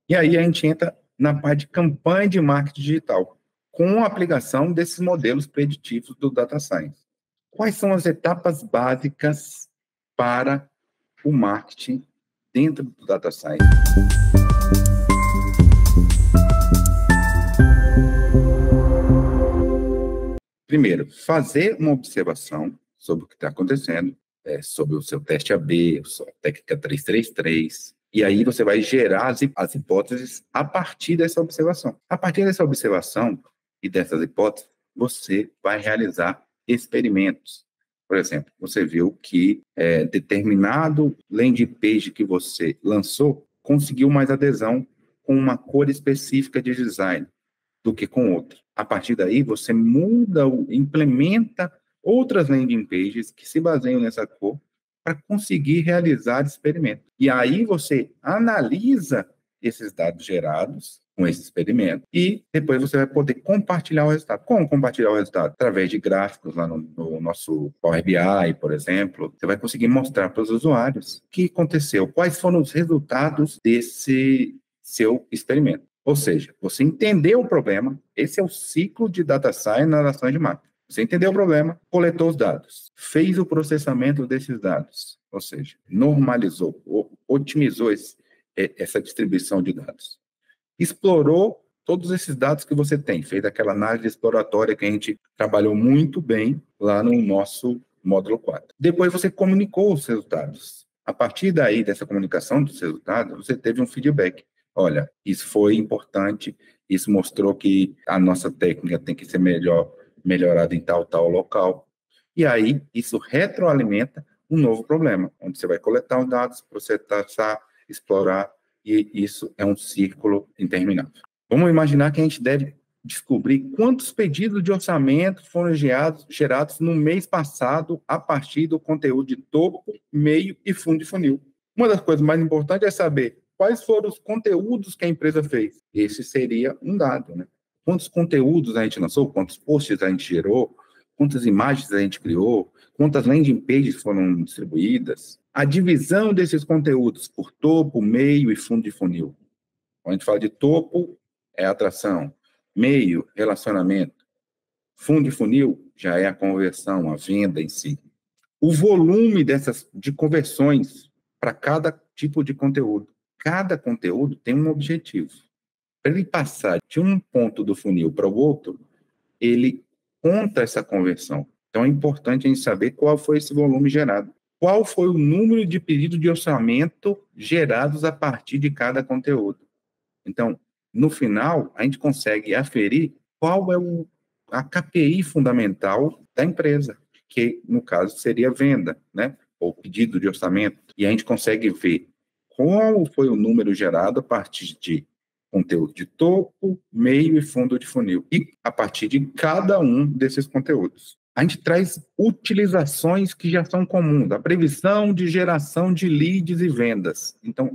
E aí a gente entra na parte de campanha de marketing digital, com a aplicação desses modelos preditivos do Data Science. Quais são as etapas básicas para o marketing dentro do Data Science? Primeiro, fazer uma observação sobre o que está acontecendo, sobre o seu teste AB, a sua técnica 333, e aí você vai gerar as hipóteses a partir dessa observação. A partir dessa observação e dessas hipóteses, você vai realizar experimentos. Por exemplo, você viu que determinado landing page que você lançou conseguiu mais adesão com uma cor específica de design do que com outra. A partir daí, você implementa outras landing pages que se baseiam nessa cor para conseguir realizar experimentos. E aí você analisa esses dados gerados com esse experimento e depois você vai poder compartilhar o resultado. Como compartilhar o resultado? Através de gráficos lá no nosso Power BI, por exemplo. Você vai conseguir mostrar para os usuários o que aconteceu, quais foram os resultados desse seu experimento. Ou seja, você entendeu o problema, esse é o ciclo de data science nas ações de marketing. Você entendeu o problema, coletou os dados, fez o processamento desses dados, ou seja, normalizou, otimizou essa distribuição de dados. Explorou todos esses dados que você tem, fez aquela análise exploratória que a gente trabalhou muito bem lá no nosso módulo 4. Depois você comunicou os resultados. A partir daí, dessa comunicação dos resultados, você teve um feedback. Olha, isso foi importante, isso mostrou que a nossa técnica tem que ser melhorada em tal local. E aí, isso retroalimenta um novo problema, onde você vai coletar os dados, processar, explorar, e isso é um círculo interminável. Vamos imaginar que a gente deve descobrir quantos pedidos de orçamento foram gerados no mês passado a partir do conteúdo de topo, meio e fundo de funil. Uma das coisas mais importantes é saber quais foram os conteúdos que a empresa fez. Esse seria um dado, né? Quantos conteúdos a gente lançou, quantos posts a gente gerou, quantas imagens a gente criou, quantas landing pages foram distribuídas. A divisão desses conteúdos por topo, meio e fundo de funil. Quando a gente fala de topo, é atração. Meio, relacionamento. Fundo de funil já é a conversão, a venda em si. O volume de conversões para cada tipo de conteúdo. Cada conteúdo tem um objetivo. Para ele passar de um ponto do funil para o outro, ele conta essa conversão. Então, é importante a gente saber qual foi esse volume gerado. Qual foi o número de pedidos de orçamento gerados a partir de cada conteúdo. Então, no final, a gente consegue aferir qual é a KPI fundamental da empresa, que, no caso, seria venda, né? Ou pedido de orçamento. E a gente consegue ver qual foi o número gerado a partir de conteúdo de topo, meio e fundo de funil, e a partir de cada um desses conteúdos. A gente traz utilizações que já são comuns, a previsão de geração de leads e vendas. Então,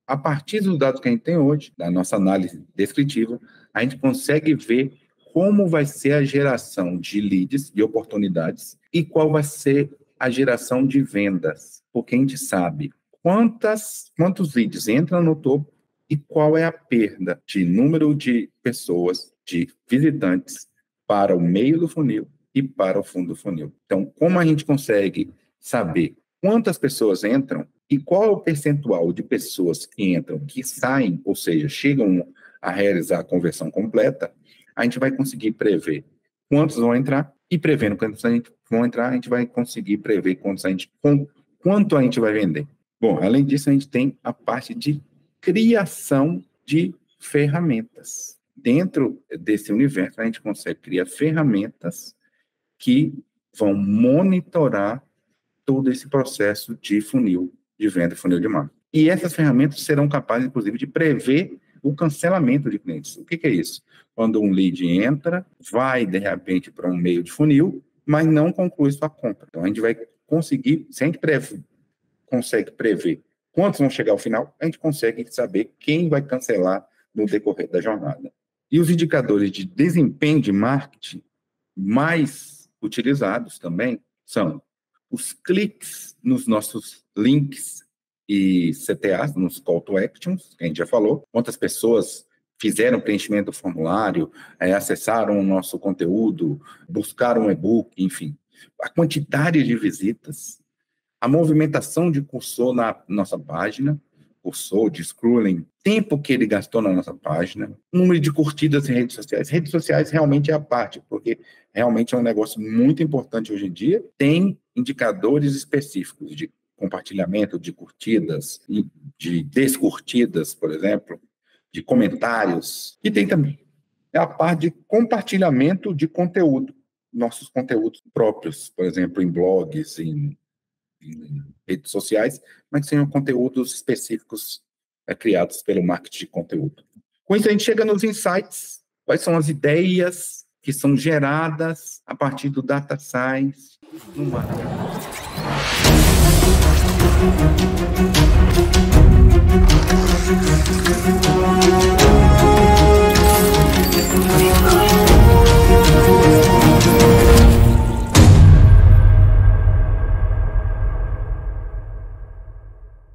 a partir dos dados que a gente tem hoje, da nossa análise descritiva, a gente consegue ver como vai ser a geração de leads, de oportunidades, e qual vai ser a geração de vendas, porque a gente sabe quantos leads entram no topo e qual é a perda de número de pessoas, de visitantes, para o meio do funil e para o fundo do funil. Então, como a gente consegue saber quantas pessoas entram e qual é o percentual de pessoas que entram, que saem, ou seja, chegam a realizar a conversão completa, a gente vai conseguir prever quantos vão entrar e prevendo quantos vão entrar, a gente vai conseguir prever quanto a gente vai vender. Bom, além disso, a gente tem a parte de criação de ferramentas. Dentro desse universo, a gente consegue criar ferramentas que vão monitorar todo esse processo de funil de venda, funil de marketing. E essas ferramentas serão capazes, inclusive, de prever o cancelamento de clientes. O que é isso? Quando um lead entra, vai, de repente, para um meio de funil, mas não conclui sua compra. Então, a gente vai conseguir, se a gente consegue prever quantos vão chegar ao final, a gente consegue saber quem vai cancelar no decorrer da jornada. E os indicadores de desempenho de marketing mais utilizados também são os cliques nos nossos links e CTAs, nos call to actions, que a gente já falou, quantas pessoas fizeram preenchimento do formulário, acessaram o nosso conteúdo, buscaram um e-book, enfim. A quantidade de visitas, a movimentação de cursor na nossa página, cursor, de scrolling, tempo que ele gastou na nossa página, número de curtidas em redes sociais. Redes sociais realmente é a parte, porque realmente é um negócio muito importante hoje em dia. Tem indicadores específicos de compartilhamento, de curtidas, de descurtidas, por exemplo, de comentários, e tem também a parte de compartilhamento de conteúdo, nossos conteúdos próprios, por exemplo, em blogs, em redes sociais, mas são conteúdos específicos criados pelo marketing de conteúdo. Com isso, a gente chega nos insights, quais são as ideias que são geradas a partir do data science no marketing.